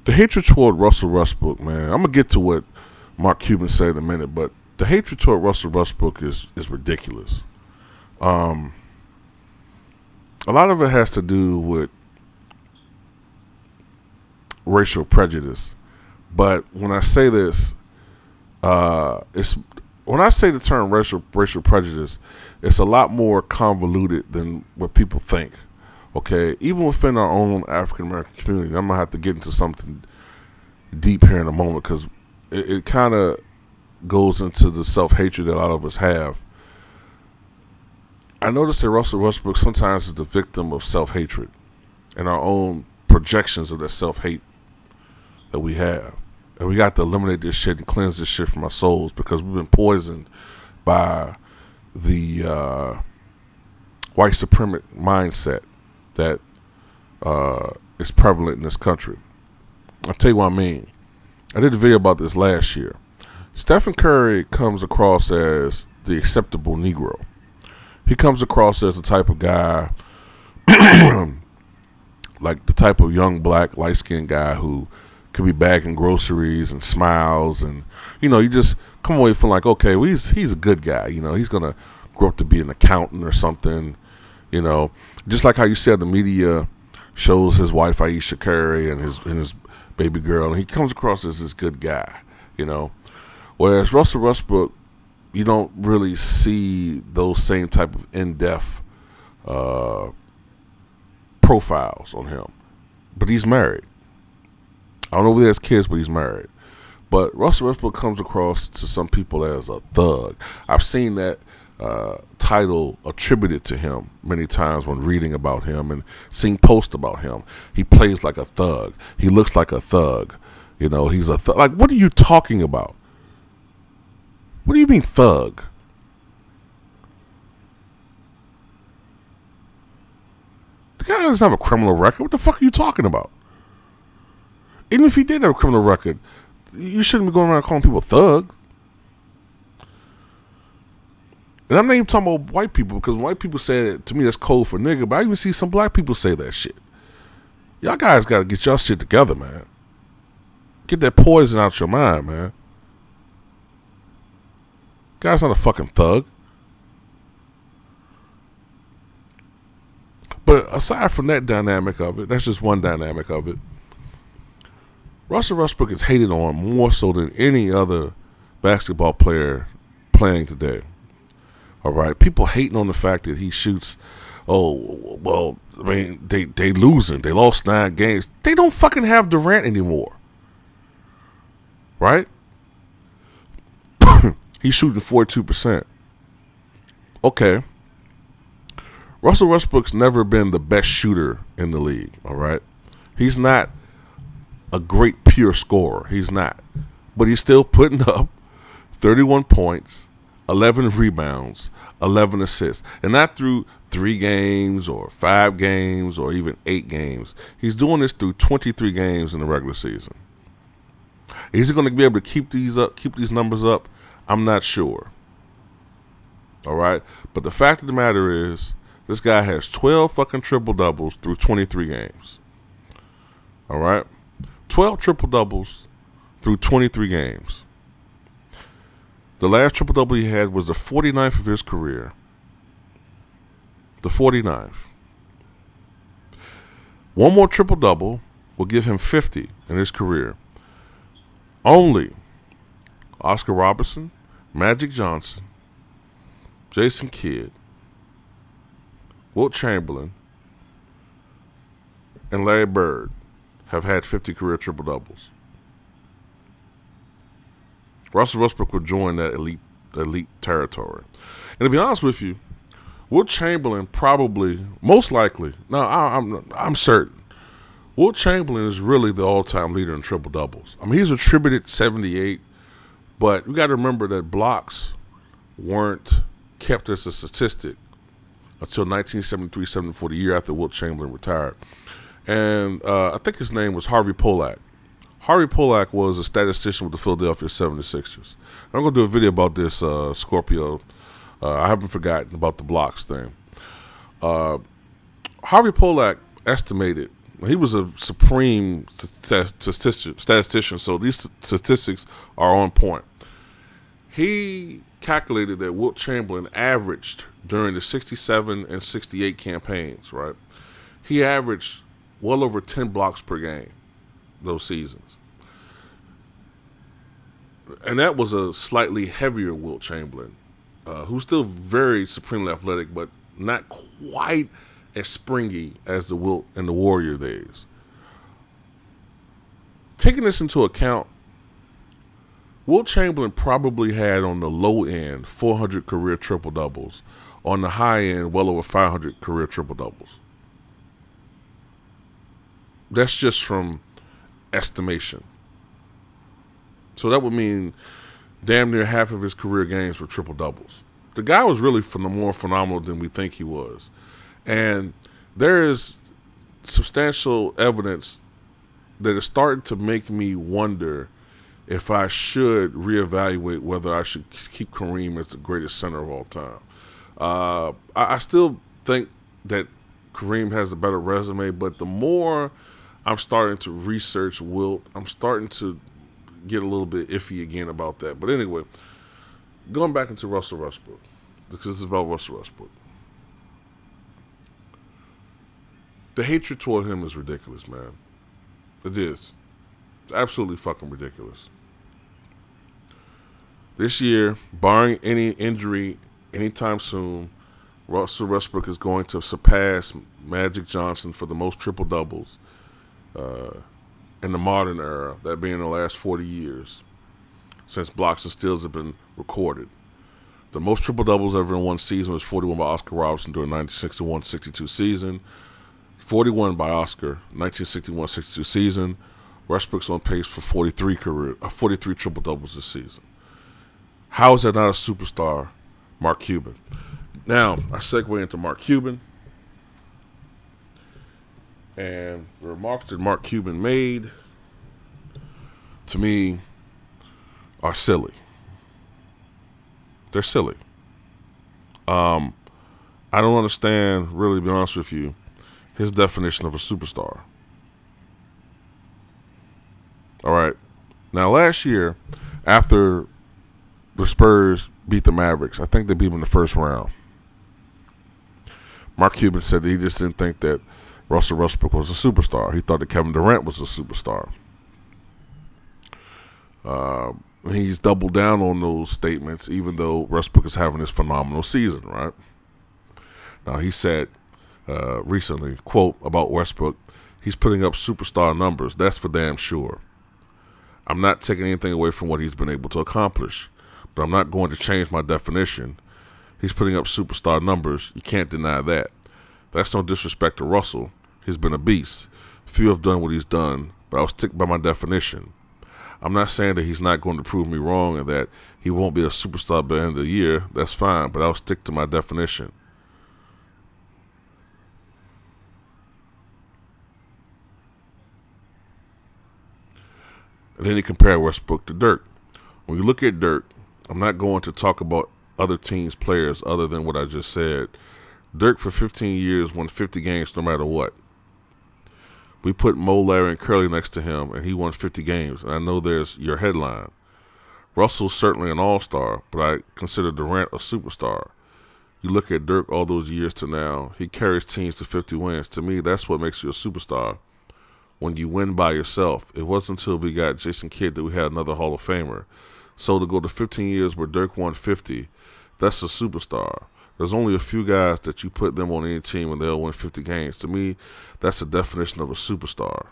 The hatred toward Russell Westbrook, man. I'm gonna get to what Mark Cuban said in a minute, but the hatred toward Russell Westbrook is ridiculous. A lot of it has to do with racial prejudice. But when I say this, it's when I say the term racial prejudice, it's a lot more convoluted than what people think. Okay, even within our own African American community, I'm gonna have to get into something deep here in a moment because it kind of goes into the self-hatred that a lot of us have. I noticed that Russell Westbrook sometimes is the victim of self-hatred and our own projections of that self-hate that we have. And we got to eliminate this shit and cleanse this shit from our souls because we've been poisoned by the white supremacist mindset that is prevalent in this country. I'll tell you what I mean. I did a video about this last year. Stephen Curry comes across as the acceptable Negro. He comes across as the type of guy, like the type of young black light-skinned guy who could be bagging groceries and smiles, and you just come away feeling like, okay, well, he's a good guy. He's gonna grow up to be an accountant or something. Just like how you said the media shows his wife Aisha Curry and his baby girl, and he comes across as this good guy. Whereas Russell Westbrook, you don't really see those same type of in-depth profiles on him. But he's married. I don't know if he has kids, but he's married. But Russell Westbrook comes across to some people as a thug. I've seen that title attributed to him many times when reading about him and seeing posts about him. He plays like a thug. He looks like a thug. He's a thug. Like, what are you talking about? What do you mean thug? The guy doesn't have a criminal record. What the fuck are you talking about? Even if he did have a criminal record, you shouldn't be going around calling people thug. And I'm not even talking about white people, because when white people say it, to me that's code for nigga, but I even see some black people say that shit. Y'all guys got to get y'all shit together, man. Get that poison out your mind, man. Guy's not a fucking thug. But aside from that dynamic of it, that's just one dynamic of it. Russell Westbrook is hated on more so than any other basketball player playing today. All right, people hating on the fact that he shoots. Oh, well, I mean, they losing. They lost 9 games. They don't fucking have Durant anymore. Right? He's shooting 42%. Okay. Russell Westbrook's never been the best shooter in the league, all right? He's not a great pure scorer. He's not. But he's still putting up 31 points, 11 rebounds, 11 assists. And not through 3 games or 5 games or even 8 games. He's doing this through 23 games in the regular season. Is he going to be able to keep these numbers up? I'm not sure. All right? But the fact of the matter is, this guy has 12 fucking triple-doubles through 23 games. All right? 12 triple-doubles through 23 games. The last triple-double he had was the 49th of his career. The 49th. One more triple-double will give him 50 in his career. Only Oscar Robertson, Magic Johnson, Jason Kidd, Wilt Chamberlain, and Larry Bird have had 50 career triple-doubles. Russell Westbrook would join that elite territory. And to be honest with you, Wilt Chamberlain probably, most likely, no, I'm certain, Wilt Chamberlain is really the all-time leader in triple-doubles. I mean, he's attributed 78, but we got to remember that blocks weren't kept as a statistic until 1973-74, the year after Wilt Chamberlain retired. And I think his name was Harvey Pollack. Harvey Pollack was a statistician with the Philadelphia 76ers. I'm going to do a video about this, Scorpio. I haven't forgotten about the blocks thing. Harvey Pollack estimated He was a supreme statistician, so these statistics are on point. He calculated that Wilt Chamberlain averaged during the 67 and 68 campaigns, right? He averaged well over 10 blocks per game those seasons. And that was a slightly heavier Wilt Chamberlain, who's still very supremely athletic, but not quite as springy as the Wilt in the Warrior days. Taking this into account, Wilt Chamberlain probably had on the low end 400 career triple-doubles, on the high end well over 500 career triple-doubles. That's just from estimation. So that would mean damn near half of his career games were triple-doubles. The guy was really more phenomenal than we think he was. And there is substantial evidence that is starting to make me wonder if I should reevaluate whether I should keep Kareem as the greatest center of all time. I still think that Kareem has a better resume, but the more I'm starting to research Wilt, I'm starting to get a little bit iffy again about that. But anyway, going back into Russell Westbrook, because this is about Russell Westbrook. The hatred toward him is ridiculous, man. It is. It's absolutely fucking ridiculous. This year, barring any injury anytime soon, Russell Westbrook is going to surpass Magic Johnson for the most triple-doubles in the modern era, that being the last 40 years, since blocks and steals have been recorded. The most triple-doubles ever in one season was 41 by Oscar Robertson during the 1961-62 season, 41 by Oscar, 1961-62 season. Westbrook's on pace for 43 triple-doubles this season. How is that not a superstar? Mark Cuban. Now, I segue into Mark Cuban. And the remarks that Mark Cuban made, to me, are silly. They're silly. I don't understand, really, to be honest with you, his definition of a superstar. All right. Now, last year, after the Spurs beat the Mavericks, I think they beat them in the first round, Mark Cuban said that he just didn't think that Russell Westbrook was a superstar. He thought that Kevin Durant was a superstar. He's doubled down on those statements, even though Westbrook is having this phenomenal season, right? Now, he said recently, quote, about Westbrook, he's putting up superstar numbers. That's for damn sure. I'm not taking anything away from what he's been able to accomplish, but I'm not going to change my definition. He's putting up superstar numbers. You can't deny that. That's no disrespect to Russell. He's been a beast. Few have done what he's done, but I'll stick by my definition. I'm not saying that he's not going to prove me wrong and that he won't be a superstar by the end of the year. That's fine, but I'll stick to my definition. And then he compared Westbrook to Dirk. When you look at Dirk, I'm not going to talk about other teams' players other than what I just said. Dirk, for 15 years, won 50 games no matter what. We put Mo, Larry, and Curly next to him, and he won 50 games. And I know there's your headline. Russell's certainly an all-star, but I consider Durant a superstar. You look at Dirk all those years to now, he carries teams to 50 wins. To me, that's what makes you a superstar. When you win by yourself. It wasn't until we got Jason Kidd that we had another Hall of Famer. So to go to 15 years where Dirk won 50, that's a superstar. There's only a few guys that you put them on any team and they'll win 50 games. To me, that's the definition of a superstar.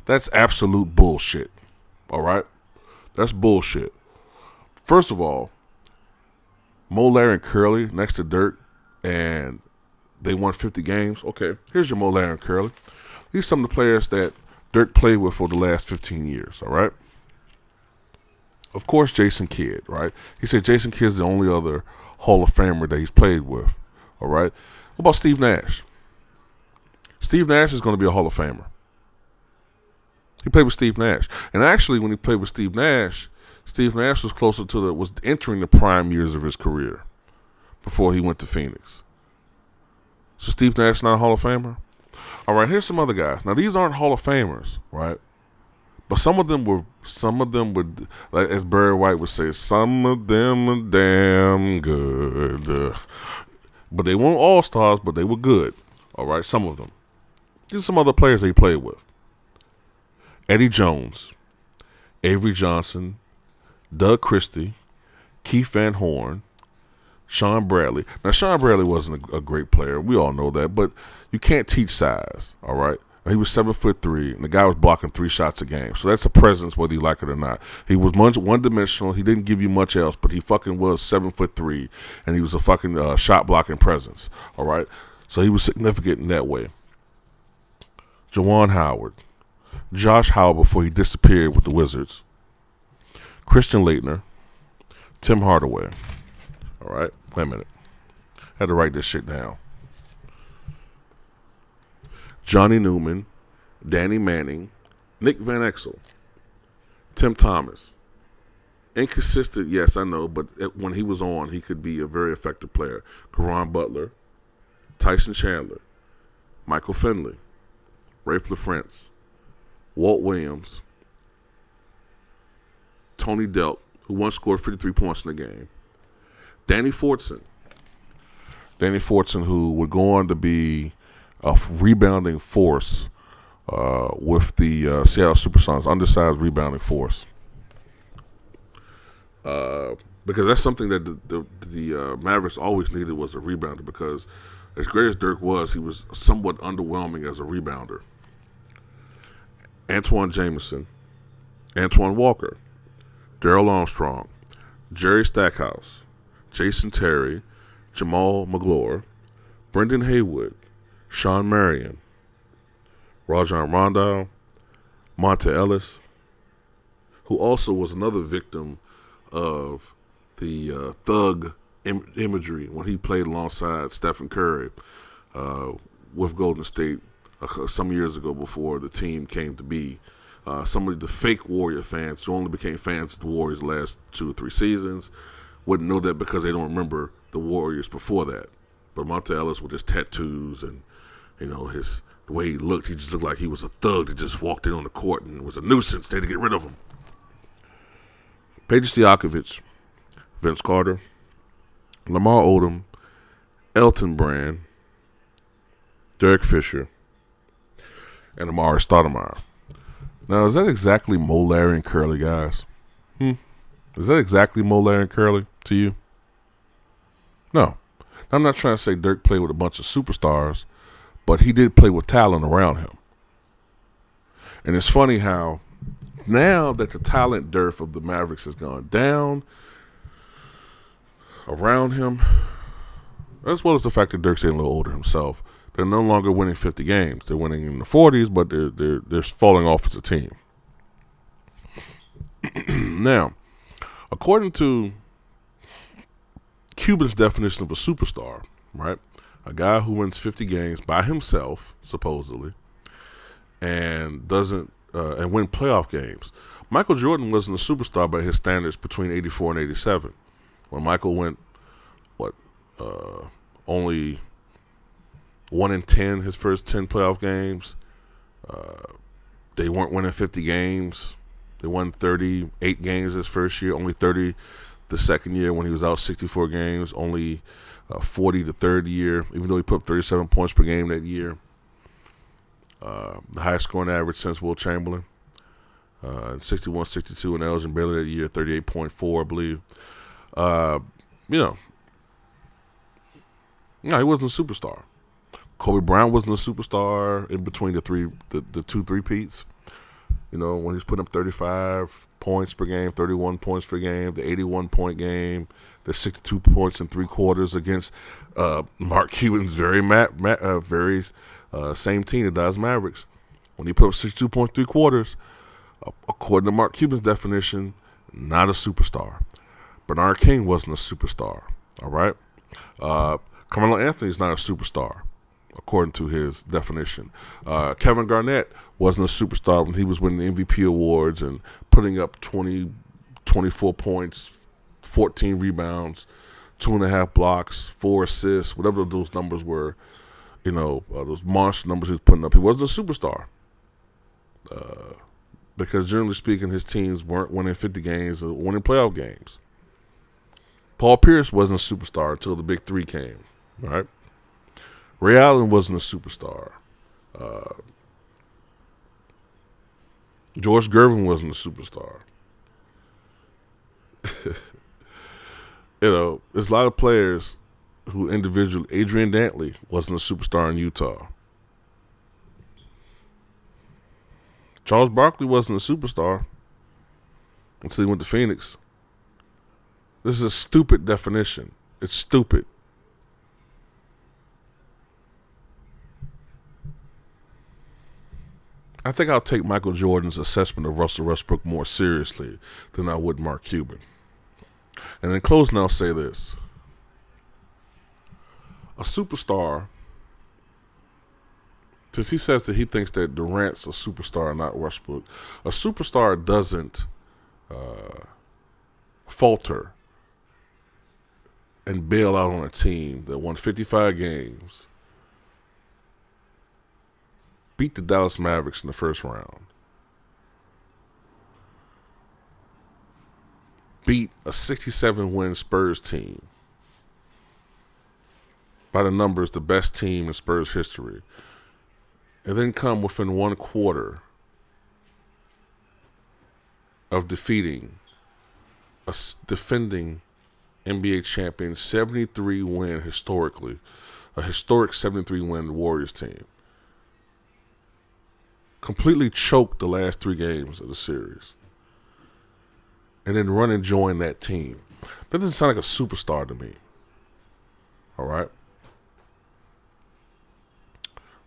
That's absolute bullshit. All right? That's bullshit. First of all, Mo, Larry, and Curly next to Dirk, and they won 50 games. Okay, here's your Mo, Larry, and Curly. These are some of the players that Dirk played with for the last 15 years, all right? Of course, Jason Kidd, right? He said Jason Kidd's the only other Hall of Famer that he's played with, all right? What about Steve Nash? Steve Nash is going to be a Hall of Famer. He played with Steve Nash. And actually, when he played with Steve Nash was closer to was entering the prime years of his career before he went to Phoenix. So Steve Nash is not a Hall of Famer? All right, here's some other guys. Now, these aren't Hall of Famers, right? But some of them would, like as Barry White would say, some of them are damn good. But they weren't all-stars, but they were good. All right, some of them. These are some other players they played with. Eddie Jones, Avery Johnson, Doug Christie, Keith Van Horn, Sean Bradley. Now, Sean Bradley wasn't a great player. We all know that. But you can't teach size, all right? He was 7'3", and the guy was blocking 3 shots a game. So that's a presence, whether you like it or not. He was one-dimensional. He didn't give you much else, but he fucking was 7'3", and he was a fucking shot-blocking presence, all right? So he was significant in that way. Juwan Howard. Josh Howard before he disappeared with the Wizards. Christian Laettner. Tim Hardaway. All right? Wait a minute. I had to write this shit down. Johnny Newman, Danny Manning, Nick Van Exel, Tim Thomas. Inconsistent, yes, I know, but when he was on, he could be a very effective player. Caron Butler, Tyson Chandler, Michael Finley, Rafe LaFrance, Walt Williams, Tony Delk, who once scored 53 points in the game, Danny Fortson, who would go on to be a rebounding force with the Seattle Supersonics, undersized rebounding force. Because that's something that the Mavericks always needed was a rebounder, because as great as Dirk was, he was somewhat underwhelming as a rebounder. Antoine Jameson, Antoine Walker, Darrell Armstrong, Jerry Stackhouse, Jason Terry, Jamal McGlure, Brendan Haywood, Sean Marion, Rajon Rondo, Monta Ellis, who also was another victim of the thug imagery when he played alongside Stephen Curry with Golden State some years ago before the team came to be. Some of the fake Warrior fans who only became fans of the Warriors the last 2 or 3 seasons wouldn't know that because they don't remember the Warriors before that. But Monta Ellis with his tattoos and the way he looked, he just looked like he was a thug that just walked in on the court and was a nuisance. They had to get rid of him. Peja Stojakovic, Vince Carter, Lamar Odom, Elton Brand, Derek Fisher, and Amari Stoudemire. Now, is that exactly Mo, Larry, and Curly, guys? Is that exactly Mo, Larry, and Curly to you? No. I'm not trying to say Dirk played with a bunch of superstars, but he did play with talent around him. And it's funny how now that the talent dearth of the Mavericks has gone down around him, as well as the fact that Dirk's getting a little older himself, they're no longer winning 50 games. They're winning in the 40s, but they're falling off as a team. Now, according to Cuban's definition of a superstar, right? A guy who wins 50 games by himself, supposedly, and doesn't and win playoff games. Michael Jordan wasn't a superstar by his standards between 84 and 87. When Michael went, only 1 in 10 his first 10 playoff games. They weren't winning 50 games. They won 38 games his first year, only 30 the second year when he was out 64 games, only 40 the third year, even though he put up 37 points per game that year. The highest scoring average since Will Chamberlain. 61-62 and Elgin Baylor that year, 38.4, I believe. No, he wasn't a superstar. Kobe Bryant wasn't a superstar in between the 2 three-peats. When he was putting up 35 points per game, 31 points per game, the 81-point game, the 62 points in 3 quarters against Mark Cuban's very same team, the Dallas Mavericks. When he put up 62 points 3 quarters, according to Mark Cuban's definition, not a superstar. Bernard King wasn't a superstar, all right? Carmelo Anthony's not a superstar, according to his definition. Kevin Garnett wasn't a superstar when he was winning the MVP awards and putting up 24 points, 14 rebounds, 2.5 blocks, 4 assists, whatever those numbers were those monster numbers he was putting up. He wasn't a superstar. Because generally speaking, his teams weren't winning 50 games or winning playoff games. Paul Pierce wasn't a superstar until the big three came, right? Ray Allen wasn't a superstar. George Gervin wasn't a superstar. There's a lot of players who individually, Adrian Dantley wasn't a superstar in Utah. Charles Barkley wasn't a superstar until he went to Phoenix. This is a stupid definition. It's stupid. I think I'll take Michael Jordan's assessment of Russell Westbrook more seriously than I would Mark Cuban. And in closing, I'll say this. A superstar, since he says that he thinks that Durant's a superstar and not Westbrook, a superstar doesn't falter and bail out on a team that won 55 games, beat the Dallas Mavericks in the first round, beat a 67-win Spurs team, by the numbers, the best team in Spurs history, and then come within one quarter of defeating a defending NBA champion, 73-win historically, a historic 73-win Warriors team. Completely choked the last 3 games of the series. And then run and join that team. That doesn't sound like a superstar to me. All right?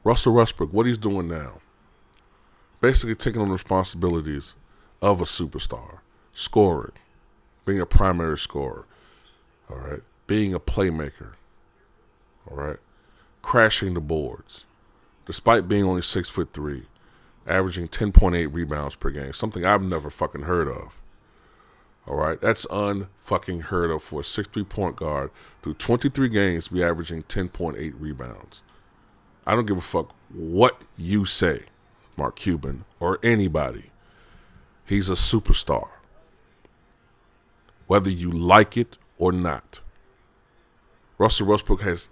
Russell Westbrook, what he's doing now, basically taking on the responsibilities of a superstar, scoring, being a primary scorer, all right, being a playmaker, all right, crashing the boards, despite being only 6'3", averaging 10.8 rebounds per game, something I've never fucking heard of. All right, that's unfucking heard of for a 6'3" point guard through 23 games to be averaging 10.8 rebounds. I don't give a fuck what you say, Mark Cuban, or anybody. He's a superstar. Whether you like it or not. Russell Westbrook has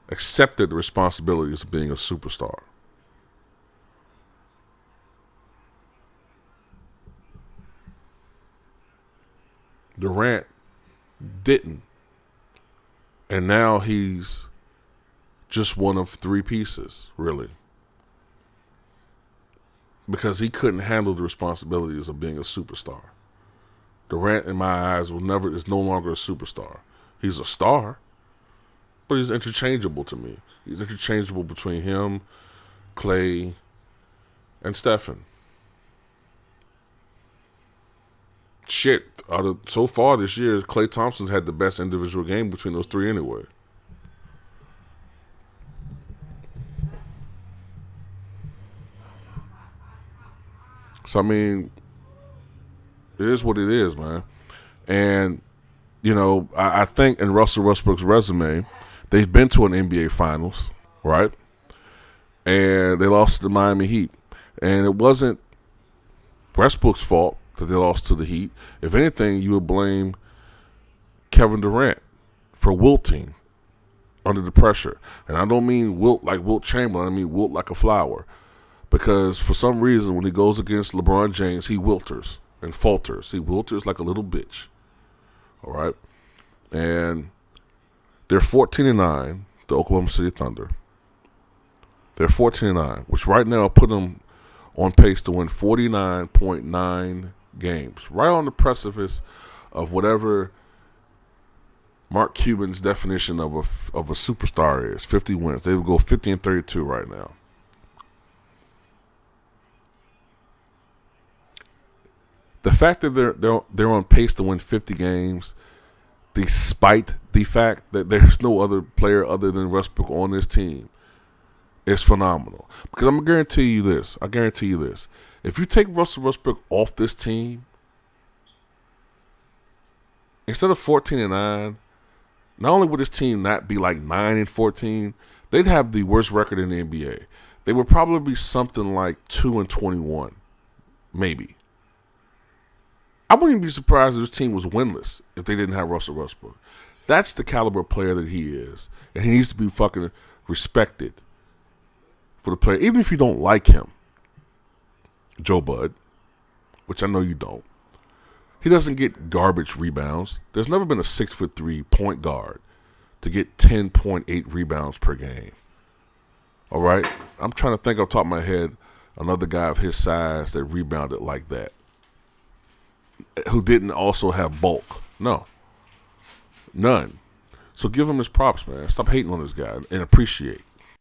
accepted the responsibilities of being a superstar. Durant didn't. And now he's just one of 3 pieces, really. Because he couldn't handle the responsibilities of being a superstar. Durant, in my eyes, is no longer a superstar. He's a star, but he's interchangeable to me. He's interchangeable between him, Clay, and Stephen. Shit, so far this year, Klay Thompson's had the best individual game between those 3 anyway. So, I mean, it is what it is, man. And, I think in Russell Westbrook's resume, they've been to an NBA Finals, right? And they lost to the Miami Heat. And it wasn't Westbrook's fault that they lost to the Heat. If anything, you would blame Kevin Durant for wilting under the pressure. And I don't mean wilt like Wilt Chamberlain. I mean wilt like a flower. Because for some reason, when he goes against LeBron James, he wilters and falters. He wilters like a little bitch. All right? And they're 14-9, the Oklahoma City Thunder. They're 14-9, which right now put them on pace to win 49.9 games. Right on the precipice of whatever Mark Cuban's definition of a superstar is, 50 wins. They would go 50-32 right now. The fact that they're on pace to win 50 games, despite the fact that there's no other player other than Westbrook on this team, is phenomenal. Because I'm gonna guarantee you this. I guarantee you this. If you take Russell Westbrook off this team, instead of 14-9, not only would this team not be like 9-14, they'd have the worst record in the NBA. They would probably be something like 2-21, maybe. I wouldn't even be surprised if this team was winless if they didn't have Russell Westbrook. That's the caliber of player that he is, and he needs to be fucking respected for the player, even if you don't like him. Joe Bud, which I know you don't. He doesn't get garbage rebounds. There's never been a 6'3" point guard to get 10.8 rebounds per game. All right? I'm trying to think off the top of my head another guy of his size that rebounded like that, who didn't also have bulk. No. None. So give him his props, man. Stop hating on this guy and appreciate.